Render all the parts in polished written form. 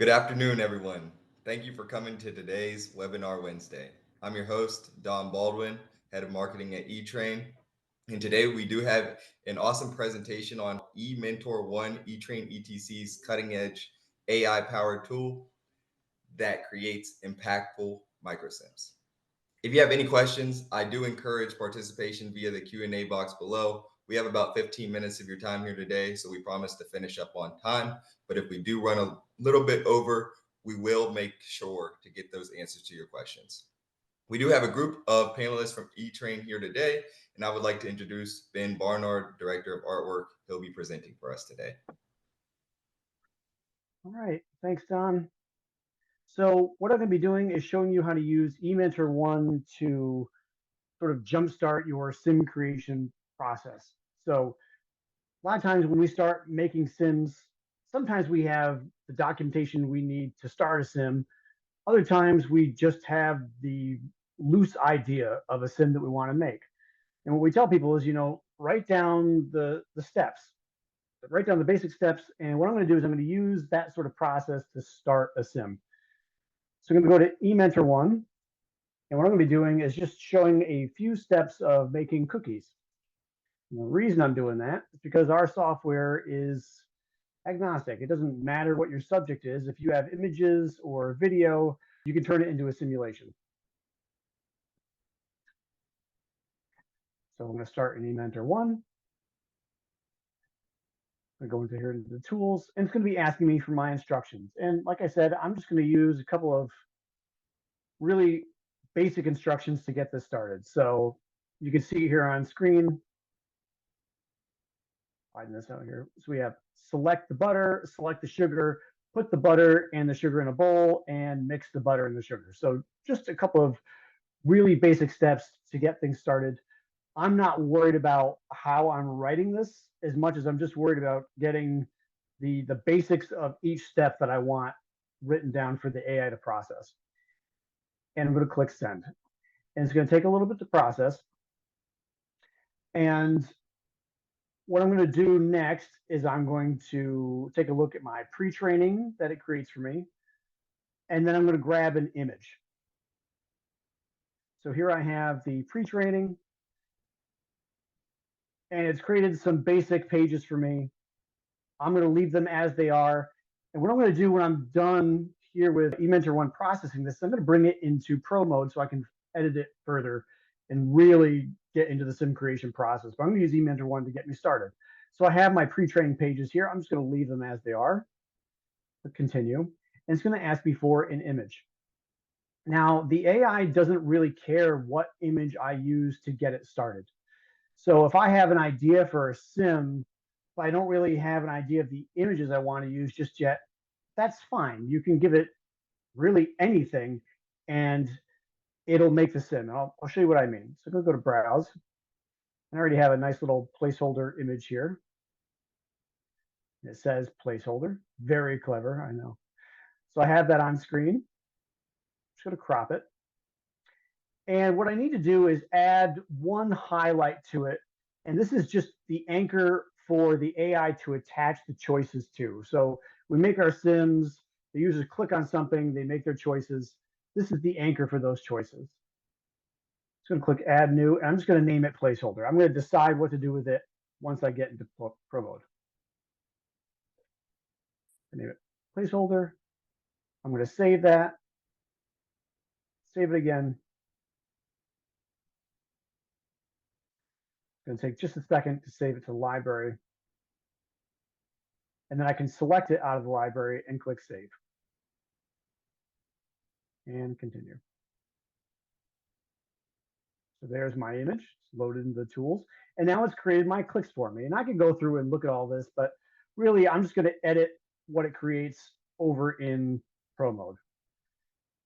Good afternoon, everyone. Thank you for coming to today's Webinar Wednesday. I'm your host, Don Baldwin, Head of Marketing at eTrain. And today we do have an awesome presentation on eMentor1, eTrainETC's cutting edge AI powered tool that creates impactful microsims. If you have any questions, I do encourage participation via the Q&A box below. We have about 15 minutes of your time here today, so we promise to finish up on time. But if we do run a little bit over, we will make sure to get those answers to your questions. We do have a group of panelists from eTrain here today, and I would like to introduce Ben Barnard, Director of Artwork. He'll be presenting for us today. All right, thanks, Don. So what I'm going to be doing is showing you how to use eMentor1 to sort of jumpstart your sim creation process. So a lot of times when we start making sims, sometimes we have the documentation we need to start a sim. Other times we just have the loose idea of a sim that we want to make. And what we tell people is, write down the steps, write down the basic steps. And what I'm going to do is I'm going to use that sort of process to start a sim. So I'm going to go to eMentor1, and what I'm going to be doing is just showing a few steps of making cookies. And the reason I'm doing that is because our software is agnostic. It doesn't matter what your subject is. If you have images or video, you can turn it into a simulation. So I'm going to start in eMentor1. I go into here into the tools, and it's going to be asking me for my instructions. And like I said, I'm just going to use a couple of really basic instructions to get this started. So you can see here on screen, hiding this out here. So we have select the butter, select the sugar, put the butter and the sugar in a bowl, and mix the butter and the sugar. So just a couple of really basic steps to get things started. I'm not worried about how I'm writing this as much as I'm just worried about getting the basics of each step that I want written down for the AI to process. And I'm going to click send. And it's going to take a little bit to process. And what I'm going to do next is I'm going to take a look at my pre-training that it creates for me. And then I'm going to grab an image. So here I have the pre-training. And it's created some basic pages for me. I'm going to leave them as they are. And what I'm going to do when I'm done here with eMentor1 processing this, I'm going to bring it into pro mode so I can edit it further and really get into the sim creation process. But I'm going to use eMentor1 to get me started. So I have my pre-training pages here. I'm just going to leave them as they are. Click continue. And it's going to ask me for an image. Now, the AI doesn't really care what image I use to get it started. So if I have an idea for a sim, but I don't really have an idea of the images I want to use just yet, that's fine. You can give it really anything and it'll make the sim. And I'll show you what I mean. So I'm going to go to browse. I already have a nice little placeholder image here. It says placeholder. Very clever, I know. So I have that on screen. I'm just going to crop it. And what I need to do is add one highlight to it. And this is just the anchor for the AI to attach the choices to. So we make our sims, the users click on something, they make their choices. This is the anchor for those choices. I'm just going to click add new, and I'm just going to name it placeholder. I'm going to decide what to do with it once I get into pro mode. Name it placeholder. I'm going to save that, save it again. It's going to take just a second to save it to the library. And then I can select it out of the library and click save. And continue. So there's my image. It's loaded into the tools. And now it's created my clicks for me. And I can go through and look at all this, but really I'm just going to edit what it creates over in pro mode.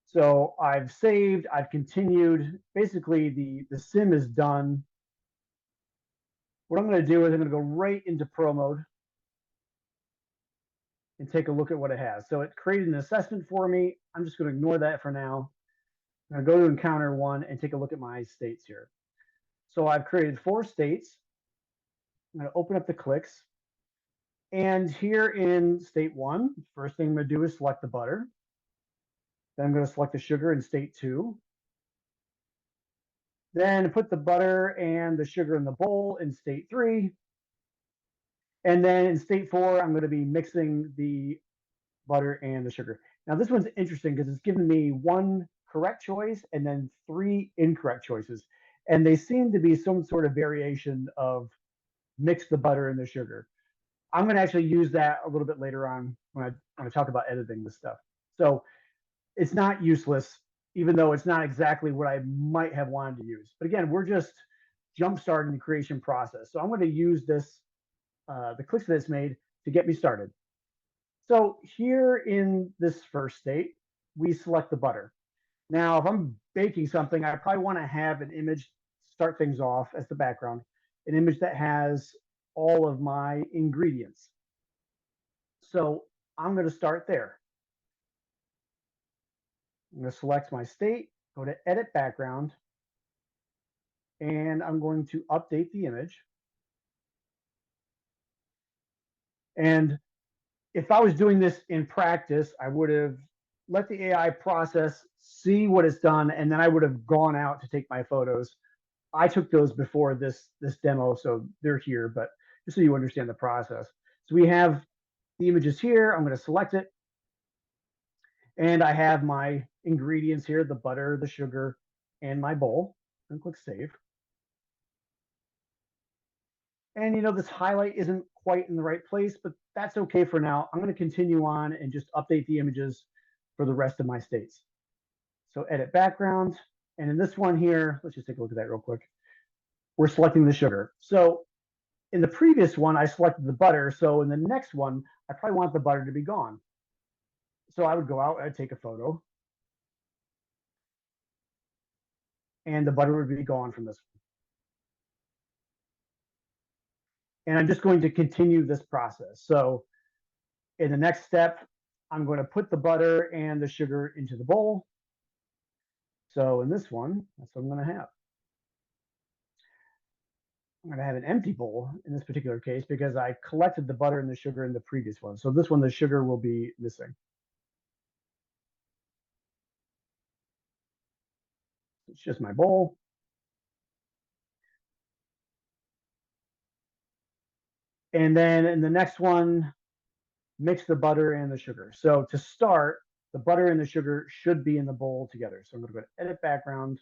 So I've saved, I've continued. Basically, the sim is done. What I'm going to do is I'm going to go right into pro mode and take a look at what it has. So it created an assessment for me. I'm just going to ignore that for now. I'm going to go to encounter one and take a look at my states here. So I've created 4 states. I'm going to open up the clicks. And here in state 1, first thing I'm going to do is select the butter. Then I'm going to select the sugar in state 2. Then put the butter and the sugar in the bowl in state 3. And then in state 4, I'm going to be mixing the butter and the sugar. Now this one's interesting because it's given me 1 correct choice and then 3 incorrect choices. And they seem to be some sort of variation of mix the butter and the sugar. I'm going to actually use that a little bit later on when I talk about editing this stuff. So it's not useless, even though it's not exactly what I might have wanted to use. But again, we're just jumpstarting the creation process. So I'm going to use this, the clicks that it's made to get me started. So here in this first state, we select the butter. Now, if I'm baking something, I probably want to have an image start things off as the background, an image that has all of my ingredients. So I'm going to start there. I'm going to select my state, go to edit background, and I'm going to update the image. And if I was doing this in practice, I would have let the AI process, see what it's done, and then I would have gone out to take my photos. I took those before this demo, so they're here, but just so you understand the process. So we have the images here. I'm going to select it. And I have my ingredients here, the butter, the sugar, and my bowl. And click save. And this highlight isn't quite in the right place, but that's okay for now. I'm going to continue on and just update the images for the rest of my states. So edit background. And in this one here, let's just take a look at that real quick. We're selecting the sugar. So in the previous one, I selected the butter. So in the next one, I probably want the butter to be gone. So I would go out, I'd take a photo, and the butter would be gone from this one. And I'm just going to continue this process. So in the next step, I'm going to put the butter and the sugar into the bowl. So in this one, that's what I'm going to have. I'm going to have an empty bowl in this particular case because I collected the butter and the sugar in the previous one. So this one, the sugar will be missing. It's just my bowl. And then in the next one, mix the butter and the sugar. So to start, the butter and the sugar should be in the bowl together. So I'm going to go to edit background.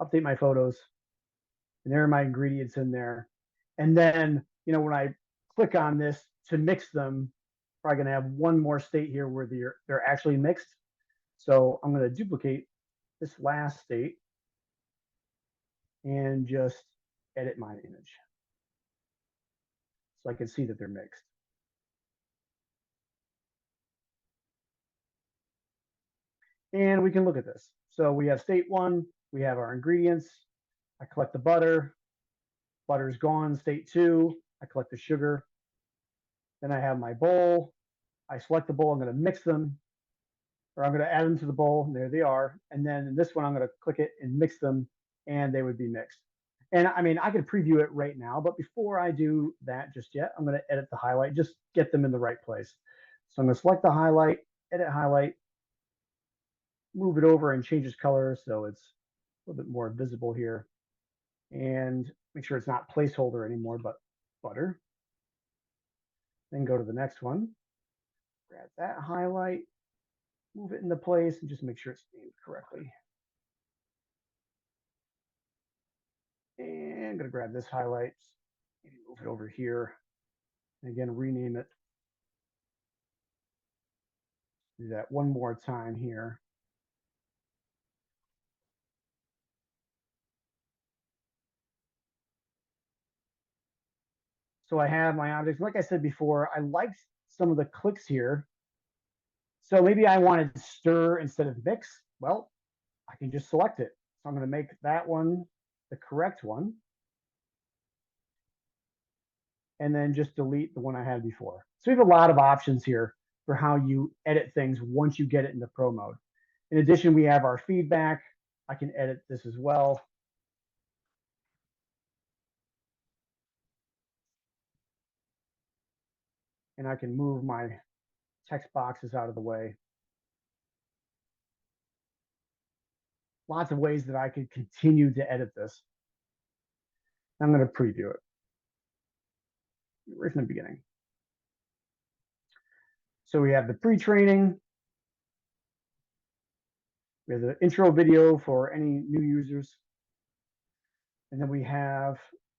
Update my photos. And there are my ingredients in there. And then, when I click on this to mix them, probably going to have one more state here where they're actually mixed. So I'm going to duplicate this last state and just edit my image so I can see that they're mixed. And we can look at this. So we have state 1, we have our ingredients. I collect the butter, butter's gone. State 2, I collect the sugar. Then I have my bowl. I select the bowl, I'm going to mix them, or I'm going to add them to the bowl, and there they are. And then in this one, I'm going to click it and mix them, and they would be mixed. And I mean, I could preview it right now, but before I do that just yet, I'm going to edit the highlight, just get them in the right place. So I'm going to select the highlight, edit highlight, move it over and change its color so it's a little bit more visible here. And make sure it's not placeholder anymore, but butter. Then go to the next one, grab that highlight, move it into place, and just make sure it's named correctly. And I'm going to grab this highlight, maybe move it over here, and again, rename it. Do that one more time here. So I have my objects. Like I said before, I liked some of the clicks here. So maybe I wanted to stir instead of mix. Well, I can just select it. So I'm going to make that one the correct one. And then just delete the one I had before. So we have a lot of options here for how you edit things once you get it into pro mode. In addition, we have our feedback. I can edit this as well. and I can move my text boxes out of the way. Lots of ways that I could continue to edit this. I'm going to preview it right from the beginning. So we have the pre-training. We have the intro video for any new users. And then we have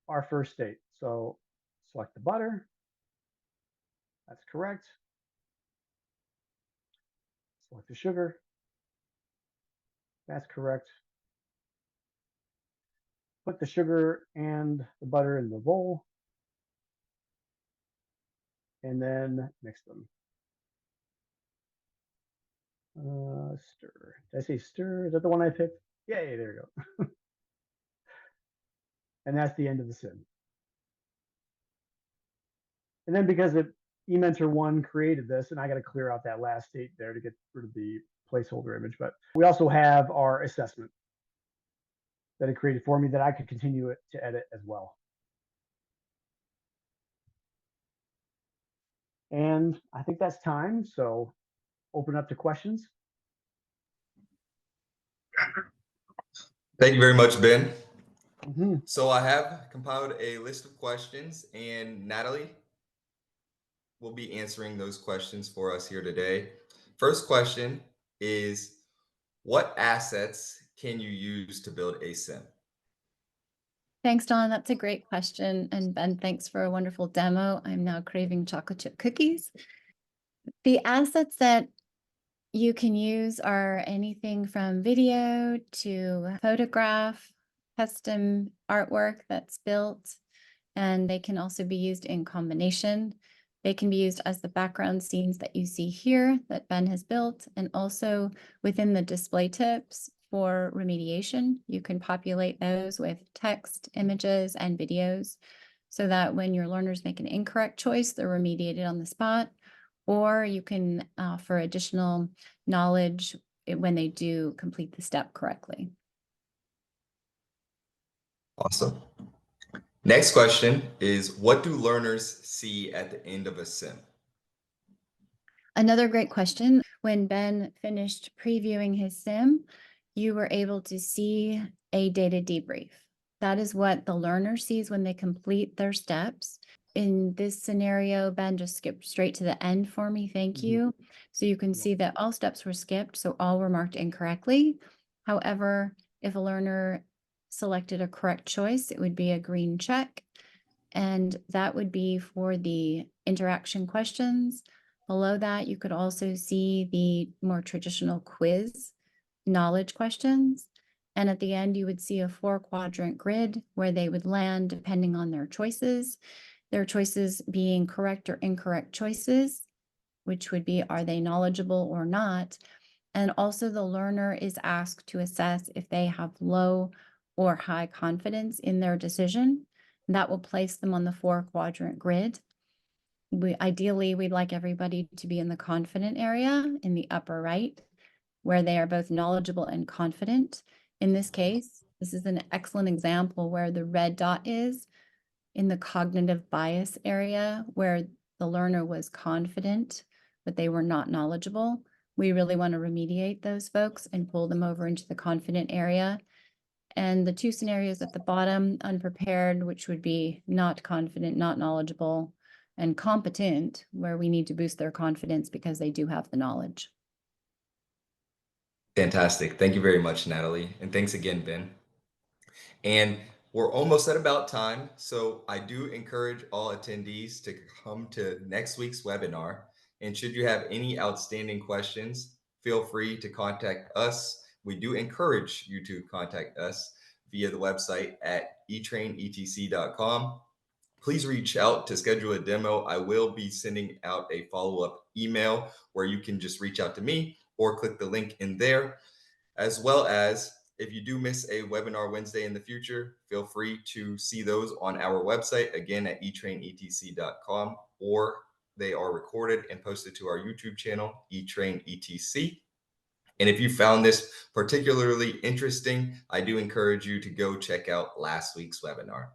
our first state. So select the butter. That's correct. Select the sugar. That's correct. Put the sugar and the butter in the bowl. And then mix them. Stir. Did I say stir? Is that the one I picked? Yeah, there you go. And that's the end of the sim. And then because eMentor1 created this, and I got to clear out that last state there to get rid of the placeholder image, but we also have our assessment that it created for me that I could continue it to edit as well. And I think that's time. So open up to questions. Thank you very much, Ben. Mm-hmm. So I have compiled a list of questions, and Natalie will be answering those questions for us here today. First question is, what assets can you use to build a sim? Thanks, Don. That's a great question. And Ben, thanks for a wonderful demo. I'm now craving chocolate chip cookies. The assets that you can use are anything from video to photograph, custom artwork that's built, and they can also be used in combination. They can be used as the background scenes that you see here that Ben has built, and also within the display tips for remediation. You can populate those with text, images, and videos so that when your learners make an incorrect choice, they're remediated on the spot, or you can offer additional knowledge when they do complete the step correctly. Awesome. Next question is, what do learners see at the end of a sim? Another great question. When Ben finished previewing his sim, you were able to see a data debrief. That is what the learner sees when they complete their steps. In this scenario, Ben just skipped straight to the end for me. Thank you. So you can see that all steps were skipped, so all were marked incorrectly. However, if a learner selected a correct choice, it would be a green check. And that would be for the interaction questions. Below that, you could also see the more traditional quiz knowledge questions. And at the end, you would see a 4-quadrant grid where they would land depending on their choices being correct or incorrect choices, which would be, are they knowledgeable or not? And also the learner is asked to assess if they have low or high confidence in their decision. That will place them on the 4-quadrant grid. Ideally, we'd like everybody to be in the confident area in the upper right, where they are both knowledgeable and confident. In this case, this is an excellent example where the red dot is in the cognitive bias area, where the learner was confident, but they were not knowledgeable. We really want to remediate those folks and pull them over into the confident area. And the 2 scenarios at the bottom, unprepared, which would be not confident, not knowledgeable, and competent, where we need to boost their confidence because they do have the knowledge. Fantastic. Thank you very much, Natalie. And thanks again, Ben. And we're almost at about time. So I do encourage all attendees to come to next week's webinar. And should you have any outstanding questions, feel free to contact us. We do encourage you to contact us via the website at eTrainETC.com. Please reach out to schedule a demo. I will be sending out a follow-up email where you can just reach out to me or click the link in there. As well as, if you do miss a webinar Wednesday in the future, feel free to see those on our website, again at eTrainETC.com, or they are recorded and posted to our YouTube channel, eTrainETC. And if you found this particularly interesting, I do encourage you to go check out last week's webinar.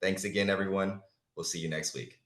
Thanks again, everyone. We'll see you next week.